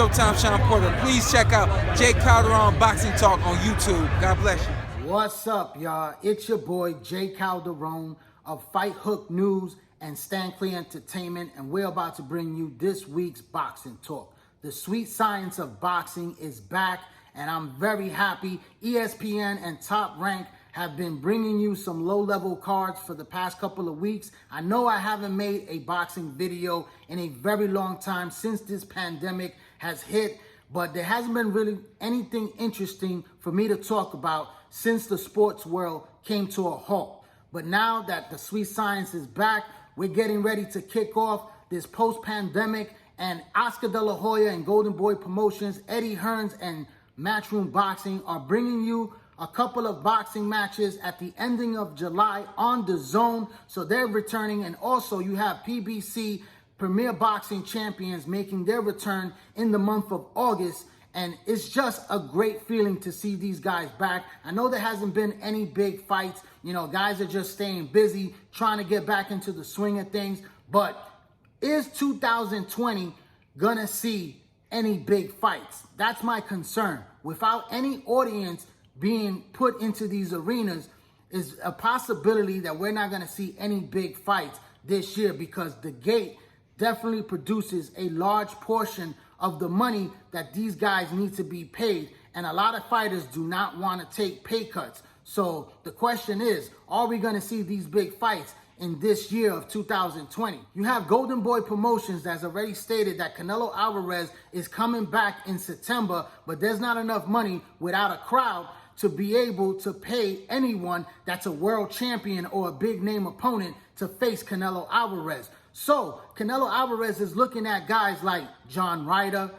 Showtime Sean Porter. Please check out Jay Calderon Boxing Talk on YouTube. God bless you. What's up, y'all? It's your boy, Jay Calderon of Fight Hook News and Stand Clear Entertainment, and we're about to bring you this week's Boxing Talk. The sweet science of boxing is back, and I'm very happy. ESPN and Top Rank have been bringing you some low-level cards for the past couple of weeks. I know I haven't made a boxing video in a very long time since this pandemic has hit, but there hasn't been really anything interesting for me to talk about since the sports world came to a halt. But now that the sweet science is back, we're getting ready to kick off this post-pandemic, and Oscar De La Hoya and Golden Boy Promotions, Eddie Hearns and Matchroom Boxing are bringing you a couple of boxing matches at the ending of July on the Zone. So they're returning, and also you have PBC Premier Boxing Champions making their return in the month of August. And it's just a great feeling to see these guys back. I know there hasn't been any big fights. You know, guys are just staying busy, trying to get back into the swing of things. But is 2020 gonna see any big fights? That's my concern. Without any audience being put into these arenas, is a possibility that we're not gonna see any big fights this year, because the gate definitely produces a large portion of the money that these guys need to be paid, and a lot of fighters do not want to take pay cuts. So the question is, are we going to see these big fights in this year of 2020? You have Golden Boy Promotions that's already stated that Canelo Alvarez is coming back in September, but there's not enough money without a crowd to be able to pay anyone that's a world champion or a big name opponent to face Canelo Alvarez. So Canelo Alvarez is looking at guys like John Ryder,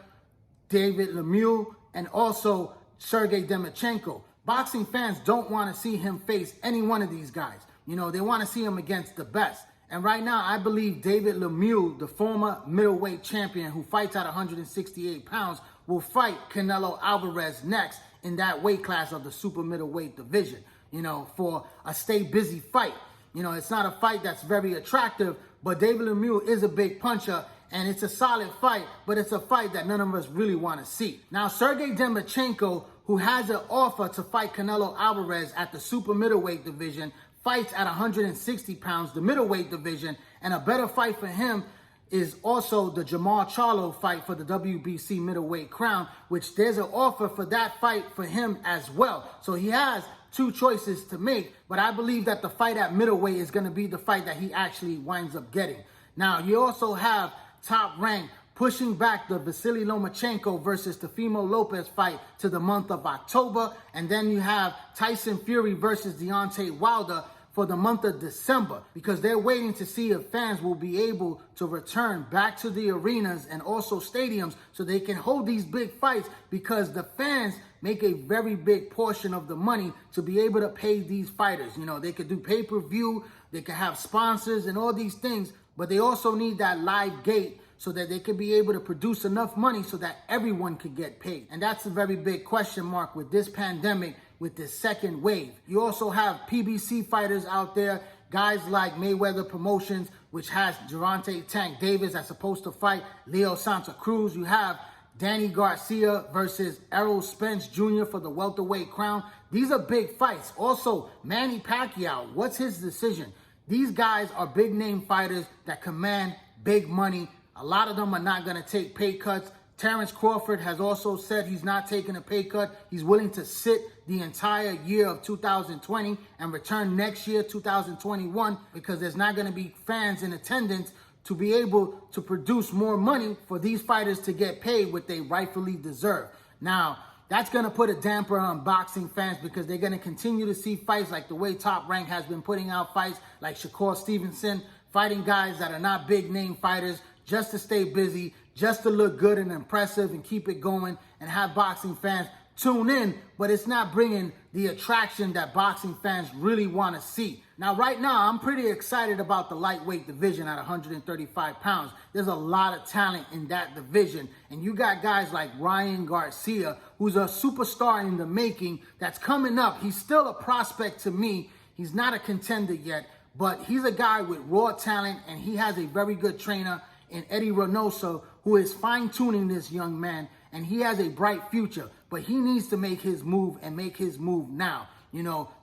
David Lemieux, and also Sergey Lomachenko. Boxing fans don't want to see him face any one of these guys. You know, they want to see him against the best. And right now, I believe David Lemieux, the former middleweight champion who fights at 168 pounds, will fight Canelo Alvarez next in that weight class of the super middleweight division, you know, for a stay busy fight. You know, it's not a fight that's very attractive, but David Lemieux is a big puncher, and it's a solid fight, but it's a fight that none of us really want to see. Now, Sergey Lomachenko, who has an offer to fight Canelo Alvarez at the super middleweight division, fights at 160 pounds, the middleweight division, and a better fight for him is also the Jamal Charlo fight for the WBC middleweight crown, which there's an offer for that fight for him as well. So he has two choices to make, but I believe that the fight at middleweight is going to be the fight that he actually winds up getting. Now, you also have Top Rank pushing back the Vasily Lomachenko versus Teofimo Lopez fight to the month of October, and then you have Tyson Fury versus Deontay Wilder for the month of December, because they're waiting to see if fans will be able to return back to the arenas and also stadiums so they can hold these big fights, because the fans make a very big portion of the money to be able to pay these fighters. You know, they could do pay-per-view, they could have sponsors and all these things, but they also need that live gate so that they could be able to produce enough money so that everyone could get paid. And that's a very big question mark with this pandemic, with this second wave. You also have PBC fighters out there, guys like Mayweather Promotions, which has Gervonta Tank Davis that's supposed to fight Leo Santa Cruz. You have Danny Garcia versus Errol Spence Jr. for the welterweight crown. These are big fights. Also, Manny Pacquiao, what's his decision? These guys are big name fighters that command big money. A lot of them are not going to take pay cuts. Terrence Crawford has also said he's not taking a pay cut. He's willing to sit the entire year of 2020 and return next year, 2021, because there's not going to be fans in attendance to be able to produce more money for these fighters to get paid what they rightfully deserve. Now, that's going to put a damper on boxing fans, because they're going to continue to see fights like the way Top Rank has been putting out fights like Shakur Stevenson, fighting guys that are not big name fighters, just to stay busy, just to look good and impressive and keep it going and have boxing fans tune in, but it's not bringing the attraction that boxing fans really want to see. Now, right now, I'm pretty excited about the lightweight division at 135 pounds. There's a lot of talent in that division, and you got guys like Ryan Garcia, who's a superstar in the making that's coming up. He's still a prospect to me. He's not a contender yet, but he's a guy with raw talent, and he has a very good trainer in Eddie Reynoso, who is fine-tuning this young man. and he has a bright future, but he needs to make his move and make his move now.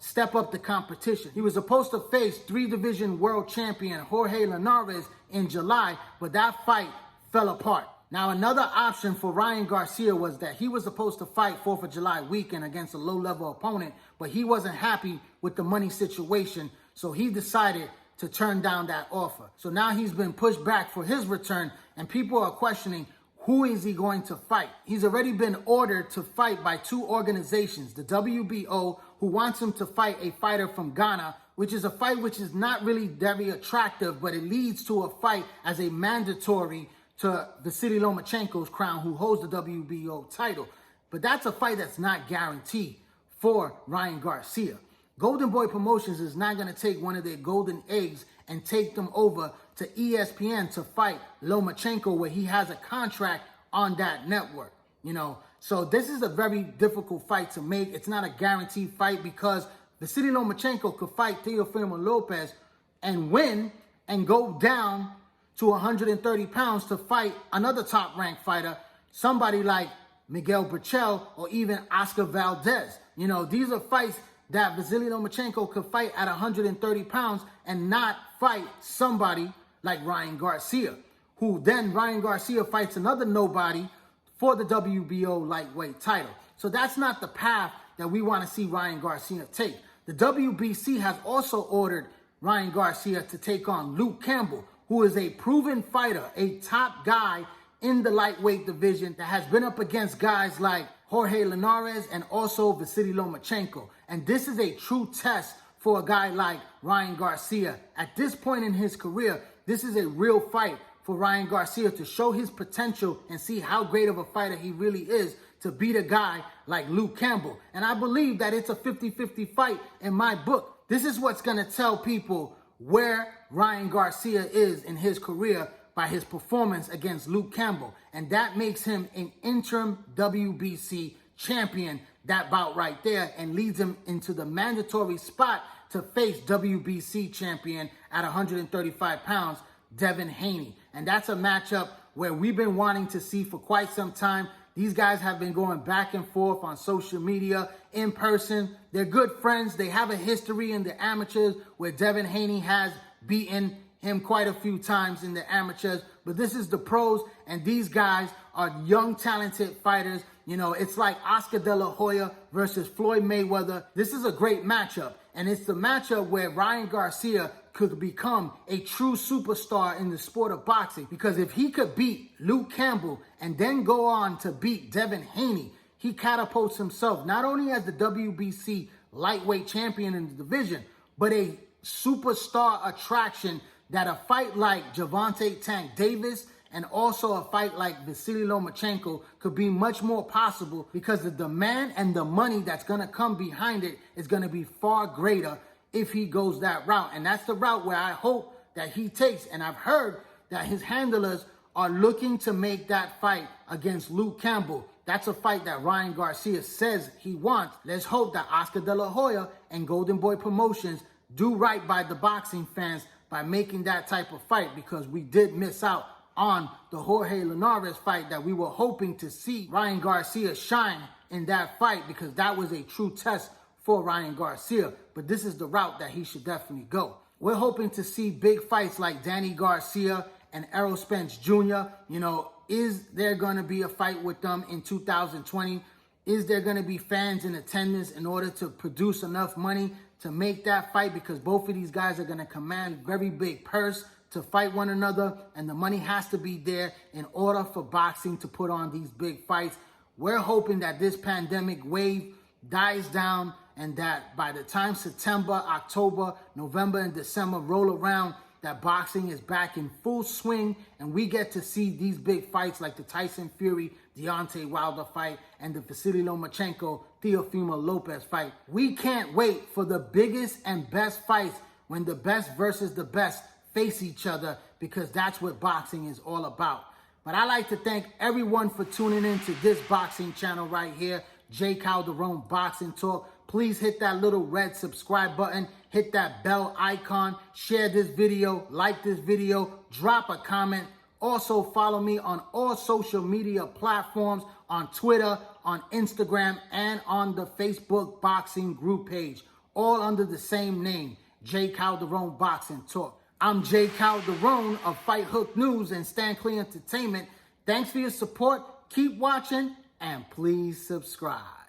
Step up the competition. He was supposed to face 3-division world champion Jorge Linares in July, but that fight fell apart. Now, another option for Ryan Garcia was that he was supposed to fight 4th of July weekend against a low-level opponent, but he wasn't happy with the money situation, so he decided to turn down that offer. So now he's been pushed back for his return, and people are questioning, who is he going to fight? He's already been ordered to fight by 2 organizations, the WBO, who wants him to fight a fighter from Ghana, which is a fight which is not really very attractive, but it leads to a fight as a mandatory to Vasily Lomachenko's crown, who holds the WBO title. But that's a fight that's not guaranteed for Ryan Garcia. Golden Boy Promotions is not going to take one of their golden eggs and take them over to ESPN to fight Lomachenko, where he has a contract on that network. So this is a very difficult fight to make. It's not a guaranteed fight because Vasily Lomachenko could fight Teofimo Lopez and win and go down to 130 pounds to fight another top-ranked fighter, somebody like Miguel Berchel or even Oscar Valdez. These are fights that Vasily Lomachenko could fight at 130 pounds and not fight somebody like Ryan Garcia, who then Ryan Garcia fights another nobody for the WBO lightweight title. So that's not the path that we want to see Ryan Garcia take. The WBC has also ordered Ryan Garcia to take on Luke Campbell, who is a proven fighter, a top guy in the lightweight division that has been up against guys like Jorge Linares and also Vasily Lomachenko. And this is a true test for a guy like Ryan Garcia. At this point in his career, this is a real fight for Ryan Garcia to show his potential and see how great of a fighter he really is to beat a guy like Luke Campbell. And I believe that it's a 50-50 fight in my book. This is what's going to tell people where Ryan Garcia is in his career by his performance against Luke Campbell. And that makes him an interim WBC champion, that bout right there, and leads him into the mandatory spot to face WBC champion at 135 pounds, Devin Haney. And that's a matchup where we've been wanting to see for quite some time. These guys have been going back and forth on social media, in person. They're good friends. They have a history in the amateurs where Devin Haney has beaten him quite a few times in the amateurs. But this is the pros, and these guys are young, talented fighters. It's like Oscar De La Hoya versus Floyd Mayweather. This is a great matchup, and it's the matchup where Ryan Garcia could become a true superstar in the sport of boxing, because if he could beat Luke Campbell and then go on to beat Devin Haney, he catapults himself not only as the WBC lightweight champion in the division, but a superstar attraction that a fight like Gervonta Tank Davis and also a fight like Vasily Lomachenko could be much more possible, because the demand and the money that's going to come behind it is going to be far greater if he goes that route. And that's the route where I hope that he takes. And I've heard that his handlers are looking to make that fight against Luke Campbell. That's a fight that Ryan Garcia says he wants. Let's hope that Oscar De La Hoya and Golden Boy Promotions do right by the boxing fans by making that type of fight, because we did miss out on the Jorge Linares fight that we were hoping to see Ryan Garcia shine in that fight, because that was a true test for Ryan Garcia. But this is the route that he should definitely go. We're hoping to see big fights like Danny Garcia and Errol Spence Jr. Is there going to be a fight with them in 2020? Is there going to be fans in attendance in order to produce enough money to make that fight? Because both of these guys are going to command very big purse to fight one another, and the money has to be there in order for boxing to put on these big fights. We're hoping that this pandemic wave dies down, and that by the time September, October, November, and December roll around, that boxing is back in full swing, and we get to see these big fights like the Tyson Fury, Deontay Wilder fight, and the Vasily Lomachenko, Teofimo Lopez fight. We can't wait for the biggest and best fights when the best versus the best face each other, because that's what boxing is all about. But I like to thank everyone for tuning in to this boxing channel right here, J. Calderon Boxing Talk. Please hit that little red subscribe button, hit that bell icon, share this video, like this video, drop a comment. Also follow me on all social media platforms on Twitter, on Instagram, and on the Facebook boxing group page, all under the same name, Jay Calderon Boxing Talk. I'm Jay Calderon of Fight Hook News and Stand Clear Entertainment. Thanks for your support. Keep watching and please subscribe.